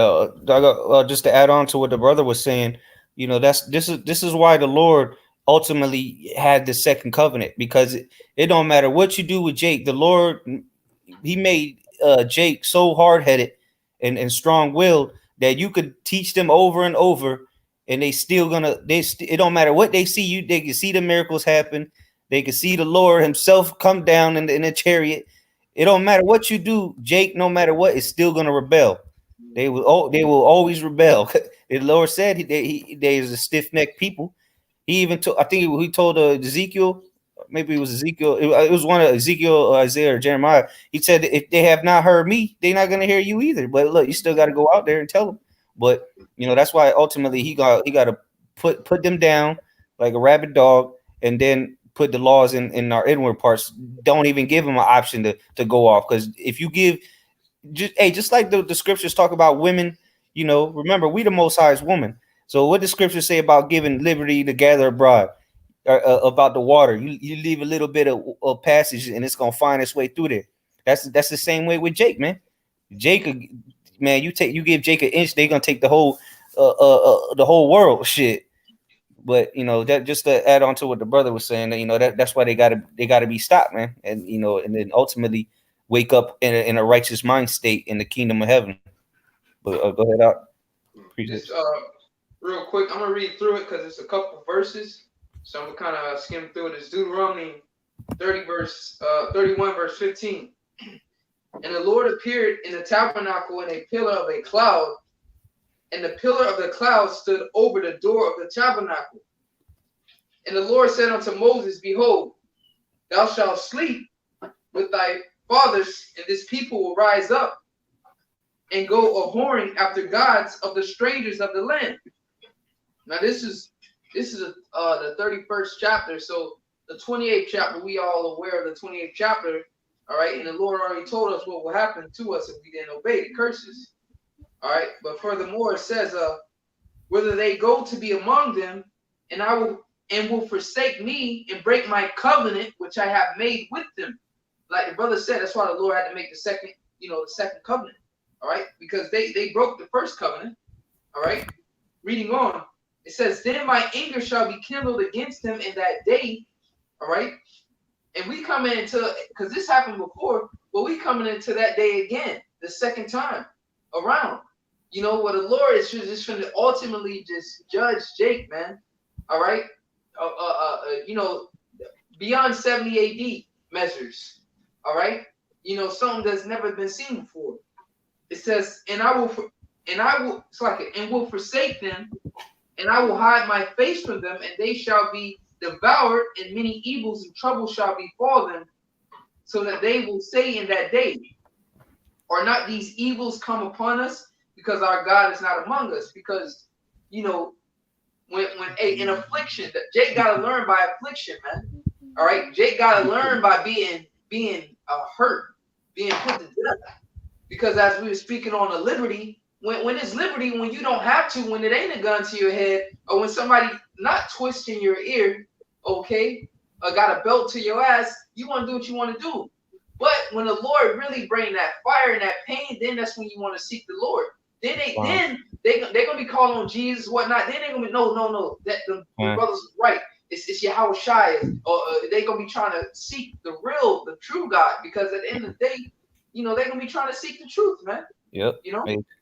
just to add on to what the brother was saying, this is why the Lord ultimately had the second covenant, because it don't matter what you do with Jake. The Lord, he made Jake so hard-headed and strong-willed that you could teach them over and over, and they still it don't matter what they see. They can see the miracles happen. They can see the Lord himself come down in a chariot. It don't matter what you do, Jake, no matter what, is still gonna rebel. They will always rebel. The Lord said they is a stiff-necked people. He even told, I think he told Ezekiel, maybe it was Ezekiel. It was one of Ezekiel, Isaiah, or Jeremiah. He said, if they have not heard me, they're not going to hear you either. But look, you still got to go out there and tell them. But that's why ultimately he got to put them down like a rabid dog, and then put the laws in our inward parts. Don't even give them an option to go off, because if you give, just like the scriptures talk about women, remember, we the Most High's woman. So what the scriptures say about giving liberty to gather abroad, about the water, you leave a little bit of passage and it's gonna find its way through there. That's the same way with Jake, man. Jake, man, you give Jake an inch, they're gonna take the whole world, shit. But that, just to add on to what the brother was saying, that's why they gotta be stopped, man. And and then ultimately wake up in a righteous mind state in the kingdom of heaven. But go ahead out. Just real quick, I'm gonna read through it because it's a couple verses, so I'm gonna kind of skim through it. It's Deuteronomy 31 verse 15. And the Lord appeared in the tabernacle in a pillar of a cloud, and the pillar of the cloud stood over the door of the tabernacle. And the Lord said unto Moses, Behold, thou shalt sleep with thy fathers, and this people will rise up and go a whoring after gods of the strangers of the land. Now this is the 31st chapter. So the 28th chapter, we all aware of the 28th chapter, all right? And the Lord already told us what will happen to us if we didn't obey the curses. All right, but furthermore, it says, whether they go to be among them, and will forsake me and break my covenant which I have made with them. Like the brother said, that's why the Lord had to make the second covenant. All right, because they broke the first covenant. All right, reading on, it says, then my anger shall be kindled against them in that day. All right, and we come into, because this happened before, but we coming into that day again, the second time around. You know what, the Lord is just going to ultimately just judge Jake, man. All right, beyond 70 AD measures. All right, something that's never been seen before. It says, and will forsake them, and I will hide my face from them, and they shall be devoured, and many evils and troubles shall befall them, so that they will say in that day, are not these evils come upon us, because our God is not among us? Because when in affliction, Jake got to learn by affliction, man. All right, Jake got to learn by being hurt, being put to death. Because as we were speaking on the liberty, when it's liberty, when you don't have to, when it ain't a gun to your head, or when somebody not twisting your ear, okay, or got a belt to your ass, you want to do what you want to do. But when the Lord really bring that fire and that pain, then that's when you want to seek the Lord. Then they're gonna be calling on Jesus, whatnot. Then they're gonna be no. That the brothers right. It's Yahweh Shai, or they're gonna be trying to seek the true God, because at the end of the day, they're gonna be trying to seek the truth, man. Yep.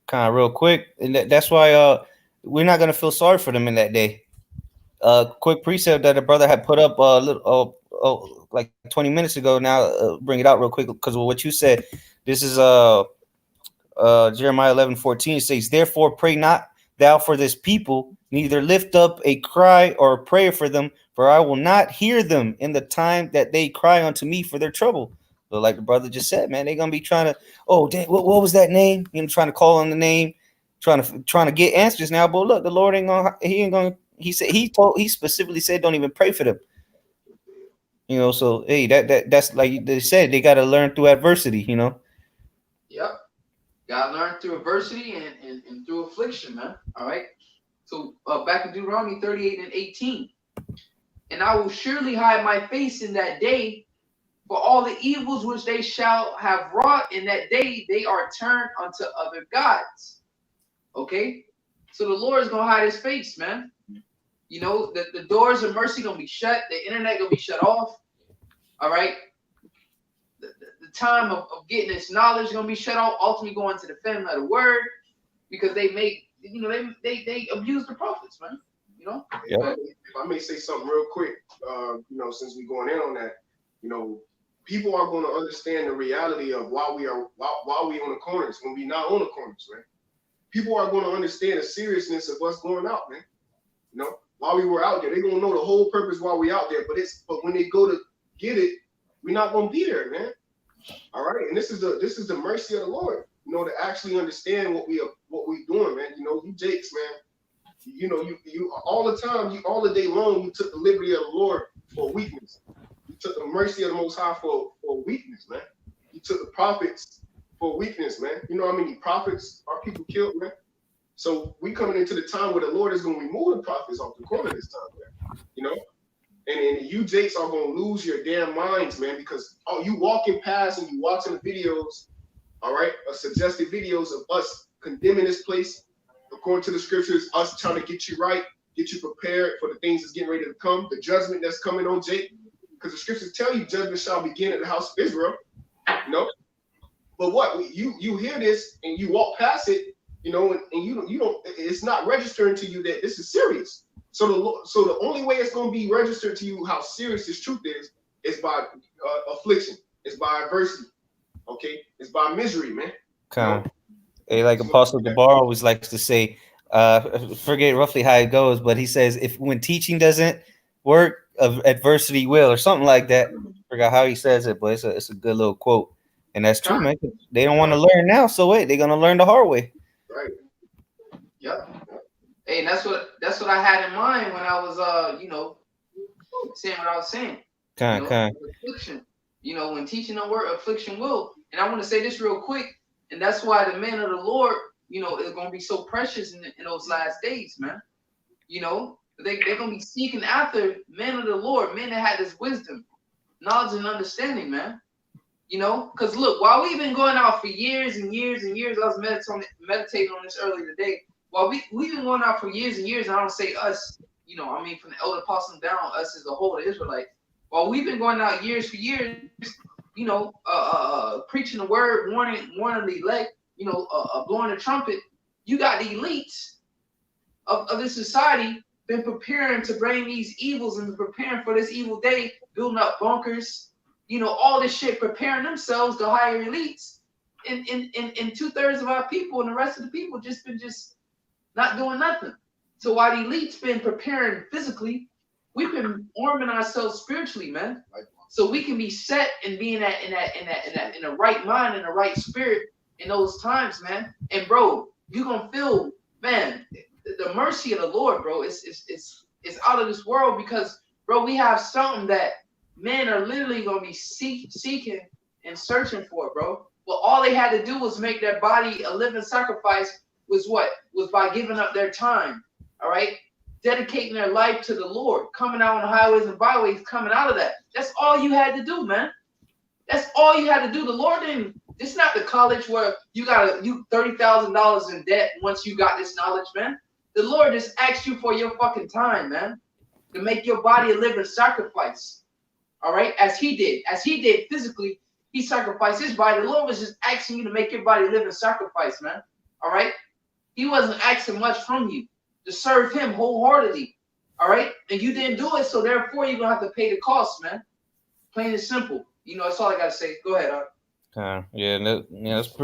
Kind of real quick, and that's why we're not gonna feel sorry for them in that day. Quick precept that a brother had put up like 20 minutes ago. Now bring it out real quick because of what you said. This is Jeremiah 11:14 says, therefore pray not thou for this people, neither lift up a cry or a prayer for them, for I will not hear them in the time that they cry unto me for their trouble. So like the brother just said, man, they're gonna be trying to, oh dang, what was that name? Trying to call on the name, trying to get answers now. But look, the Lord ain't gonna. He said he specifically said don't even pray for them. So hey, that's like they said, they got to learn through adversity. Yep. Gotta learn through adversity and through affliction, man. All right. So back in Deuteronomy 38:18. And I will surely hide my face in that day, for all the evils which they shall have wrought in that day, they are turned unto other gods. Okay? So the Lord is gonna hide his face, man. The doors of mercy gonna be shut, the internet gonna be shut off. All right. The time of getting this knowledge gonna be shut off, ultimately going to the family of the word, because they make they abuse the prophets, man. Yep. If I may say something real quick, since we're going in on that, people are going to understand the reality of why we on the corners when we not on the corners, right? People are going to understand the seriousness of what's going out, man. While we were out there, they're gonna know the whole purpose why we out there. But when they go to get it, we're not gonna be there, man. All right, and this is the mercy of the Lord, to actually understand what we doing, man. You Jakes, man. You all the time, all the day long, you took the liberty of the Lord for weakness. You took the mercy of the Most High for weakness, man. You took the prophets for weakness, man. You know how many prophets our people killed, man? So we coming into the time where the Lord is going to remove the prophets off the corner this time, man. And you Jakes are going to lose your damn minds, man, because you walking past and you watching the videos, all right, suggested videos of us condemning this place, according to the scriptures, us trying to get you right, get you prepared for the things that's getting ready to come, the judgment that's coming on Jake, because the scriptures tell you judgment shall begin at the house of Israel, But what, you hear this and you walk past it, and you don't. It's not registering to you that this is serious. So the only way it's going to be registered to you how serious this truth is by affliction. It's by adversity. Okay, it's by misery, man. Hey, like Apostle Gabar always likes to say, forget roughly how it goes, but he says when teaching doesn't work, adversity will, or something like that. I forgot how he says it, but it's a good little quote. And that's true, man. They don't want to learn now, so wait, they're gonna learn the hard way. Right. Yeah. Hey, that's what I had in mind when I was saying what I was saying. Affliction. When teaching the word, affliction will. And I want to say this real quick, and that's why the men of the Lord, is gonna be so precious in those last days, man. They're gonna be seeking after men of the Lord, men that had this wisdom, knowledge, and understanding, man. Because look, while we've been going out for years and years and years, I was meditating on this earlier today. While we've been going out for years and years, and I don't say us, from the elder apostle down, us as a whole, the Israelites. While we've been going out years for years, preaching the word, warning the elect, blowing the trumpet, you got the elites of this society been preparing to bring these evils and preparing for this evil day, building up bunkers, all this shit, preparing themselves to hire elites. And 2/3 of our people and the rest of the people just not doing nothing. So while the elite's been preparing physically, we've been arming ourselves spiritually, man. So we can be set and be in a right mind and a right spirit in those times, man. And bro, you're gonna feel, man, the mercy of the Lord, bro. It's out of this world because, bro, we have something that men are literally gonna be seeking and searching for, bro. Well, all they had to do was make their body a living sacrifice. Was by giving up their time, all right? Dedicating their life to the Lord, coming out on the highways and byways, coming out of that. That's all you had to do, man. That's all you had to do. The Lord didn't, it's not the college where you $30,000 in debt once you got this knowledge, man. The Lord just asked you for your fucking time, man, to make your body a living sacrifice, all right? As he did physically, he sacrificed his body. The Lord was just asking you to make your body a living sacrifice, man, all right? He wasn't asking much from you to serve him wholeheartedly, all right? And you didn't do it, so therefore you're going to have to pay the cost, man. Plain and simple. That's all I got to say. Go ahead, that's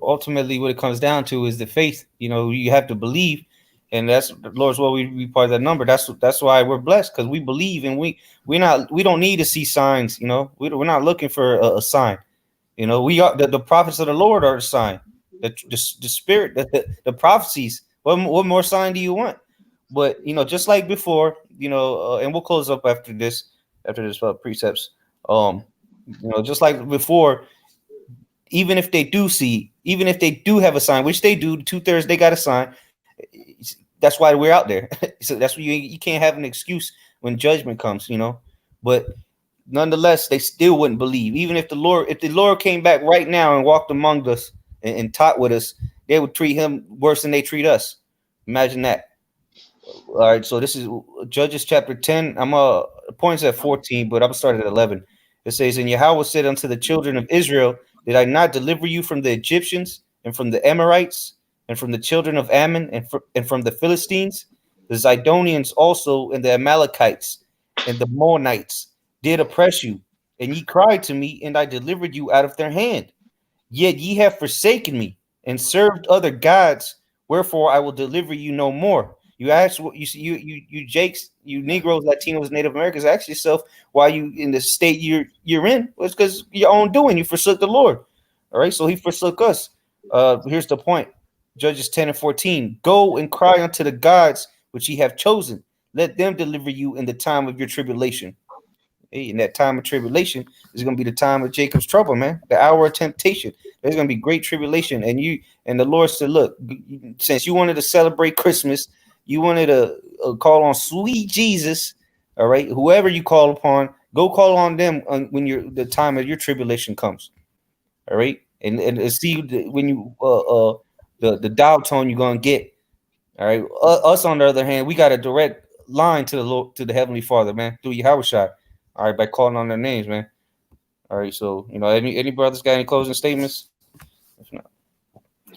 ultimately what it comes down to is the faith. You have to believe, and that's the Lord's will. We part of that number. That's why we're blessed, because we believe, and we don't need to see signs. We're not looking for a sign. We are the prophets of the Lord are a sign. The spirit, the prophecies. What more sign do you want? But just like before, and we'll close up after this precepts. Just like before, even if they do have a sign, which they do, 2/3 they got a sign. That's why we're out there. So that's why you can't have an excuse when judgment comes. But nonetheless, they still wouldn't believe, even if the Lord came back right now and walked among us and taught with us, they would treat him worse than they treat us. Imagine that. All right, so this is Judges chapter 10. Points at 14, but I'm starting at 11. It says, "And Yahweh said unto the children of Israel, Did I not deliver you from the Egyptians and from the Amorites and from the children of Ammon and from the Philistines? The Zidonians also and the Amalekites and the Moabites did oppress you, and ye cried to me, and I delivered you out of their hand. Yet ye have forsaken me and served other gods, wherefore I will deliver you no more." You ask what you Jakes, you Negroes, Latinos, Native Americans, ask yourself why you in the state you're in. Well, it's because your own doing. You forsook the Lord. All right, so he forsook us. Here's the point. Judges 10 and 14. "Go and cry unto the gods which ye have chosen. Let them deliver you in the time of your tribulation." Hey, in that time of tribulation is going to be the time of Jacob's trouble, man. The hour of temptation. There's going to be great tribulation. And the Lord said, look, since you wanted to celebrate Christmas, you wanted to call on sweet Jesus, all right? Whoever you call upon, go call on them when the time of your tribulation comes, all right? And see when you the dial tone you're gonna get, all right? Us on the other hand, we got a direct line to the Lord, to the Heavenly Father, man, through Yahushua, all right, by calling on their names, man. All right, so any brothers got any closing statements? If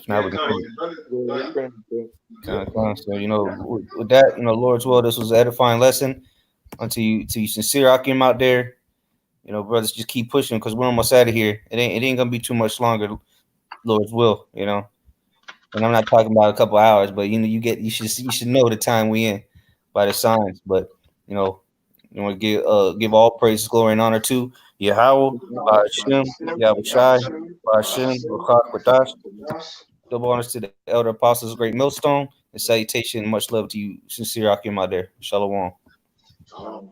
not, we can. So with that, Lord's will, this was an edifying lesson. Until you sincere Akim out there, brothers, just keep pushing because we're almost out of here. It ain't gonna be too much longer. Lord's will, and I'm not talking about a couple hours, but you should know the time we in by the signs. But you want to give all praise, glory, and honor to Yahweh, Hashem, Yahweh Shai, Hashem, Rakak, Quadash. Double honors to the elder apostles, great millstone, and salutation and much love to you, sincere Akim out there. Shalom. Shalom.